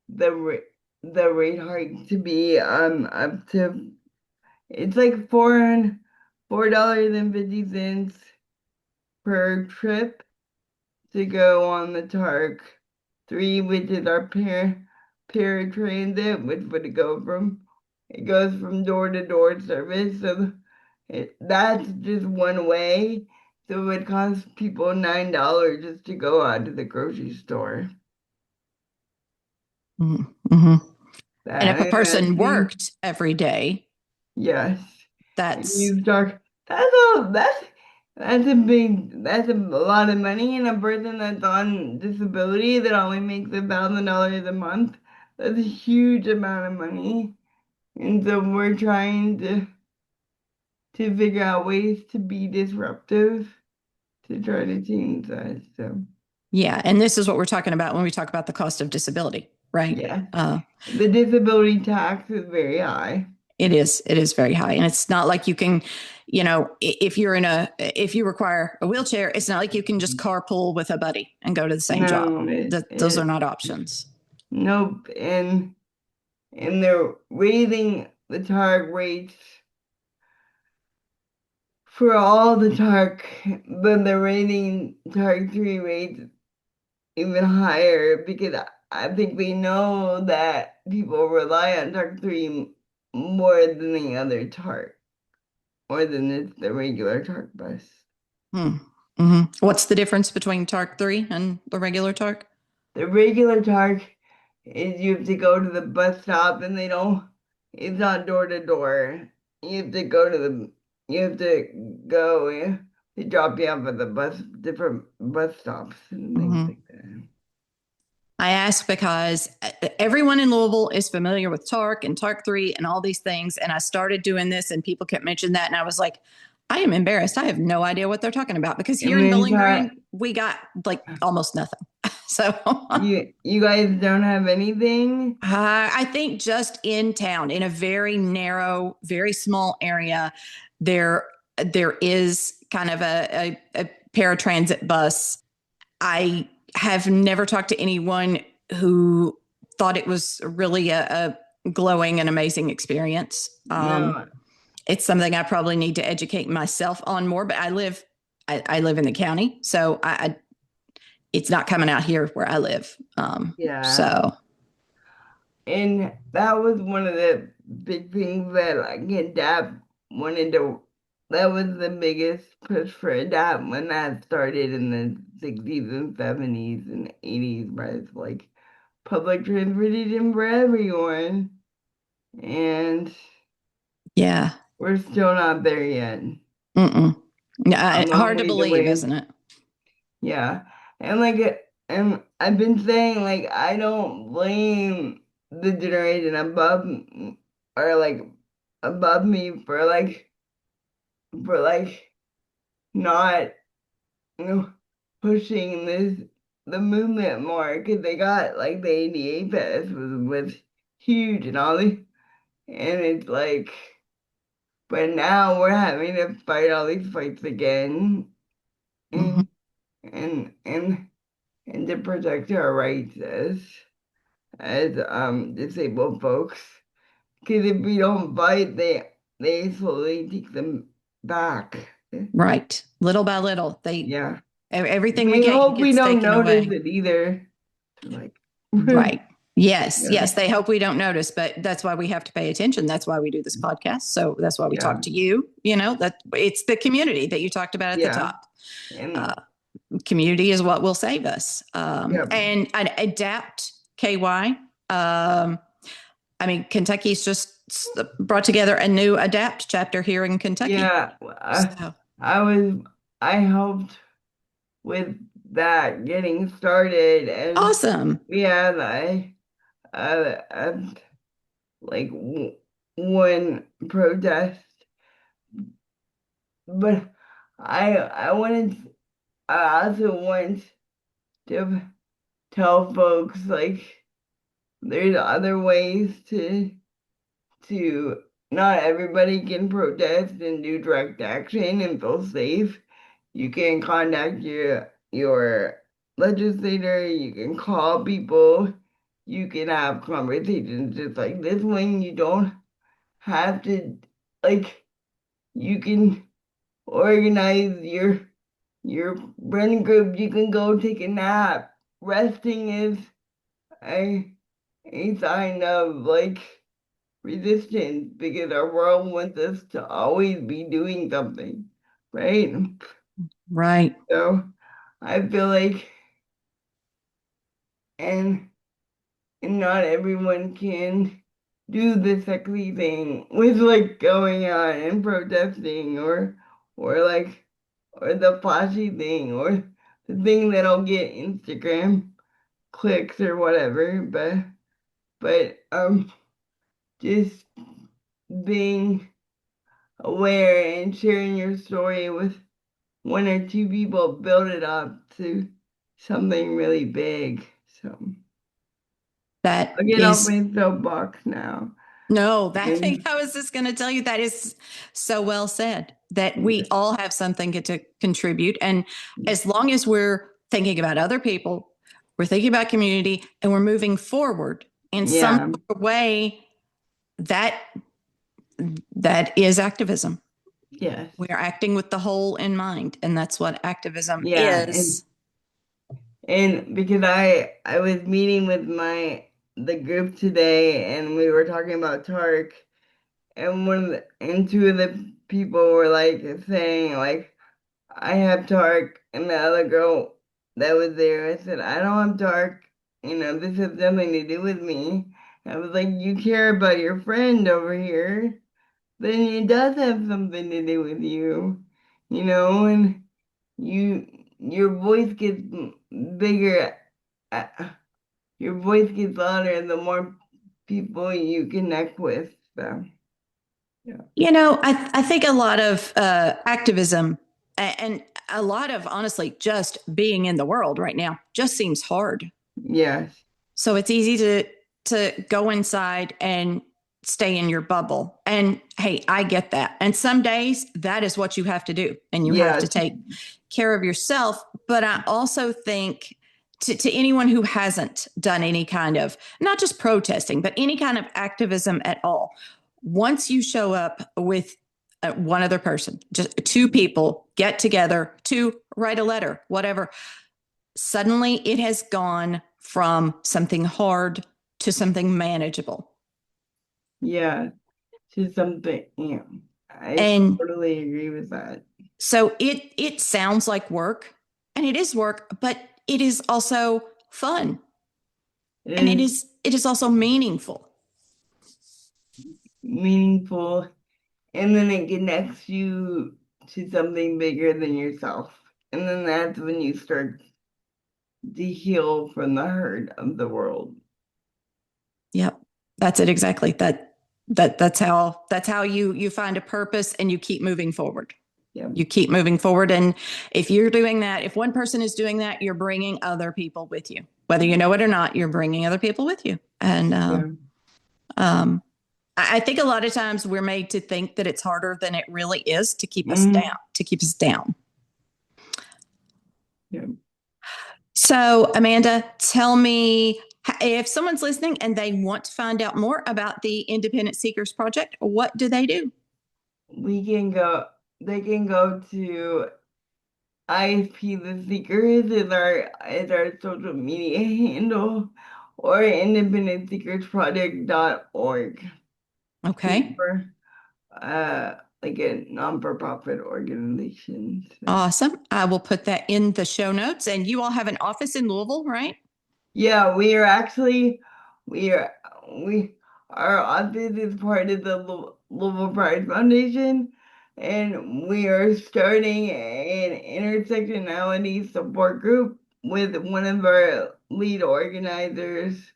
the rate hike to be up to it's like $4.50 per trip to go on the TARC 3, which is our paratransit, which would go from it goes from door to door service. So that's just one way. So it would cost people $9 just to go out to the grocery store. Mm-hmm. And if a That person seems worked every day, yes. that's You start that's a lot of money, and a person that's on disability that only makes $1,000 a month. That's a huge amount of money. And so we're trying to figure out ways to be disruptive to try to change that. So yeah. And this is what we're talking about when we talk about the cost of disability, right? yeah. The disability tax is very high. It is very high. And it's not like you can, if you require a wheelchair, it's not like you can just carpool with a buddy and go to the same job. No, Those are not options. nope. And they're raising the target rates for all the TARC, but they're rating TARC 3 rates even higher because I think we know that people rely on TARC 3 more than the other TARC, more than the regular TARC bus. Mm-hmm. What's the difference between TARC 3 and the regular TARC? The regular TARC is you have to go to the bus stop and it's not door to door. You have to go to you have to go, they drop you off at the different bus stops and things Mm-hmm. like that. I ask because everyone in Louisville is familiar with TARC and TARC 3 and all these things. And I started doing this and people kept mentioning that. And I was like, I am embarrassed. I have no idea what they're talking about because here in Bowling Green, we got like almost nothing. So you guys don't have anything? I think just in town, in a very narrow, very small area, there is kind of a paratransit bus. I have never talked to anyone who thought it was really a glowing and amazing experience. No. It's something I probably need to educate myself on more, but I live in the county, so it's not coming out here where I live. Yeah. So. And that was one of the big things that like ADAPT wanted to, that was the biggest push for ADAPT when that started in the 60s and 70s and 80s, right? It's like public transportation for everyone. And Yeah. we're still not there yet. Hard to believe, isn't it? Yeah. And I've been saying, like, I don't blame the generation or like above me for like not, pushing the movement more because they got like the ADA pass was huge and all the, and it's like, but now we're having to fight all these fights again. Mm-hmm. And to protect our rights as disabled folks. Because if we don't fight, they slowly take them back. Right, little by little, Yeah. everything We we get hope we gets don't taken notice away. it either. Like Right. Yes, yeah. yes, they hope we don't notice, but that's why we have to pay attention. That's why we do this podcast. So that's why we talk to you. That it's the community that you talked about at the top. And community is what will save us. And ADAPT KY. I mean, Kentucky's just brought together a new ADAPT chapter here in Kentucky. Yeah, I helped with that getting started, and awesome. Yeah, like one protest but I wanted, I also want to tell folks like there's other ways to not everybody can protest and do direct action and feel safe. You can contact your legislator, you can call people, you can have conversations just like this one. You don't have to, like, you can organize your running group, you can go take a nap. Resting is a a sign of like resistance because our world wants us to always be doing something, right? Right. So I feel like, and not everyone can do the sexy thing with like going out and protesting or like or the flashy thing or the thing that'll get Instagram clicks or whatever, but just being aware and sharing your story with one or two people build it up to something really big. So That I'll get off is my soapbox now. No, that thing And I was just going to tell you that is so well said that we all have something to contribute. And as long as we're thinking about other people, we're thinking about community, and we're moving forward in some yeah, way, that that is activism. yes, We are acting with the whole in mind, and that's what activism yeah, is. and because I was meeting with the group today, and we were talking about Tark, and and two of the people were like saying like I have dark, and the other girl that was there, I said, I don't have dark. You know, this has nothing to do with me. I was like, you care about your friend over here, then it does have something to do with you, you know, and your voice gets bigger, uh, your voice gets louder the more people you connect with. So, yeah. I think a lot of activism and a lot of honestly just being in the world right now just seems hard. Yes. So it's easy to go inside and stay in your bubble. And hey, I get that. And some days that is what you have to do, and you have to Yes. take care of yourself. But I also think to anyone who hasn't done any kind of not just protesting, but any kind of activism at all, once you show up with one other person, just two people get together to write a letter, whatever, suddenly it has gone from something hard to something manageable. Yeah. To something. Yeah, I And totally agree with that. so it sounds like work, and it is work, but it is also fun, It and is it is also meaningful. meaningful, and then it connects you to something bigger than yourself. And then that's when you start to heal from the hurt of the world. Yep. That's it exactly. That's how you find a purpose and you keep moving forward. Yeah. You keep moving forward. And if you're doing that, if one person is doing that, you're bringing other people with you. Whether you know it or not, you're bringing other people with you. And Yeah. um, I think a lot of times we're made to think that it's harder than it really is to keep us Mhm. down, to keep us down. Yeah. So, Amanda, tell me if someone's listening and they want to find out more about the Independent Seekers Project, what do they do? They can go to ISP The Seekers is our social media handle or independentseekersproject.org. Okay. For like a non-for-profit organization. So. Awesome. I will put that in the show notes. And you all have an office in Louisville, right? Yeah, we are we our office is part of the Louisville Pride Foundation, and we are starting an intersectionality support group with one of our lead organizers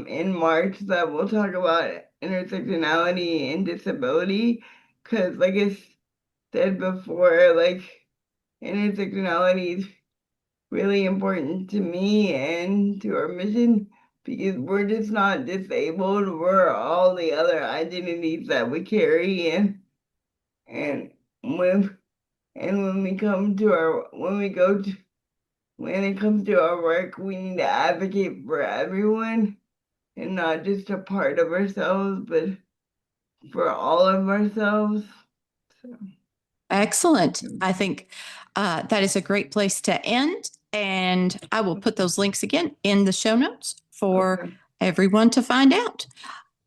in March that will talk about intersectionality and disability, because like said before, like intersectionality is really important to me and to our mission because we're just not disabled. We're all the other identities that we carry, and when when we come to our when it comes to our work, we need to advocate for everyone and not just a part of ourselves, but for all of ourselves. So. Excellent. I think that is a great place to end. And I will put those links again in the show notes for everyone to find out.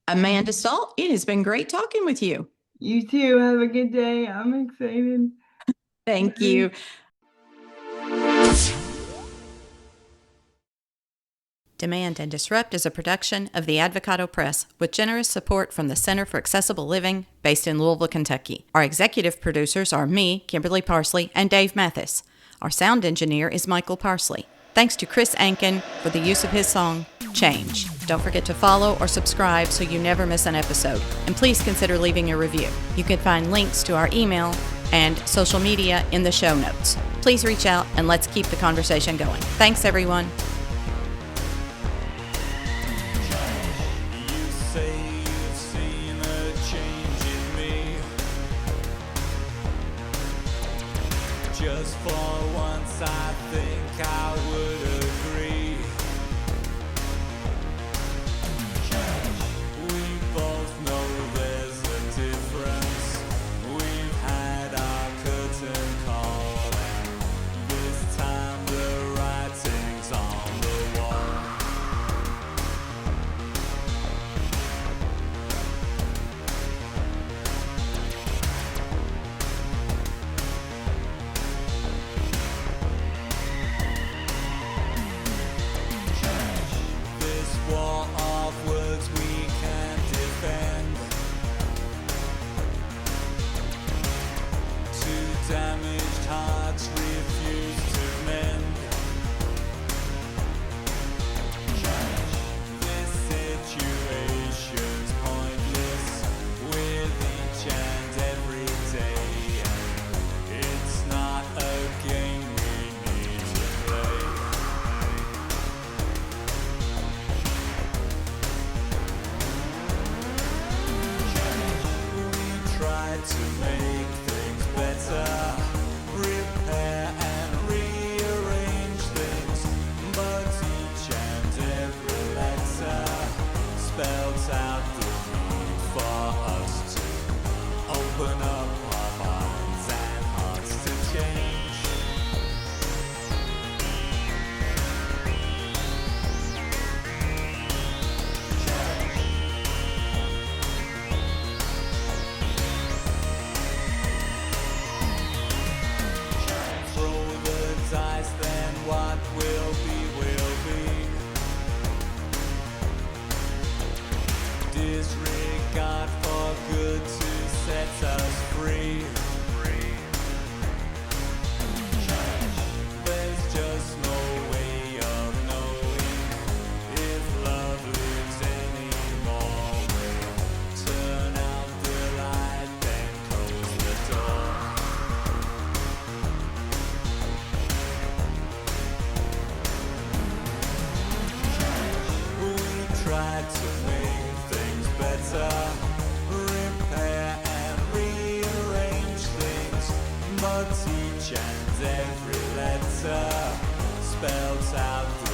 Amanda Stahl, it has been great talking with you. You too. Have a good day. I'm excited. Thank you. Demand and Disrupt is a production of the Advocado Press with generous support from the Center for Accessible Living based in Louisville, Kentucky. Our executive producers are me, Kimberly Parsley, and Dave Mathis. Our sound engineer is Michael Parsley. Thanks to Chris Ankin for the use of his song, Change. Don't forget to follow or subscribe so you never miss an episode. And please consider leaving a review. You can find links to our email and social media in the show notes. Please reach out and let's keep the conversation going. Thanks, everyone. Just for once, I think I would agree. We both know there's a difference. We've had our curtain call, and this time the writing's on the wall. War of words we can defend. Two damaged hearts refuse to mend. This situation's pointless with each and every day. It's not a game we need to play. Try to make things better, repair and rearrange things, but each and every letter spells out the need for us to open up our minds and hearts to change. Then what will be. Disregard for good to set us free. There's just no way of knowing if love lives anymore. Turn out the light, then close the door. Try to make things better, repair and rearrange things, but each and every letter spells out the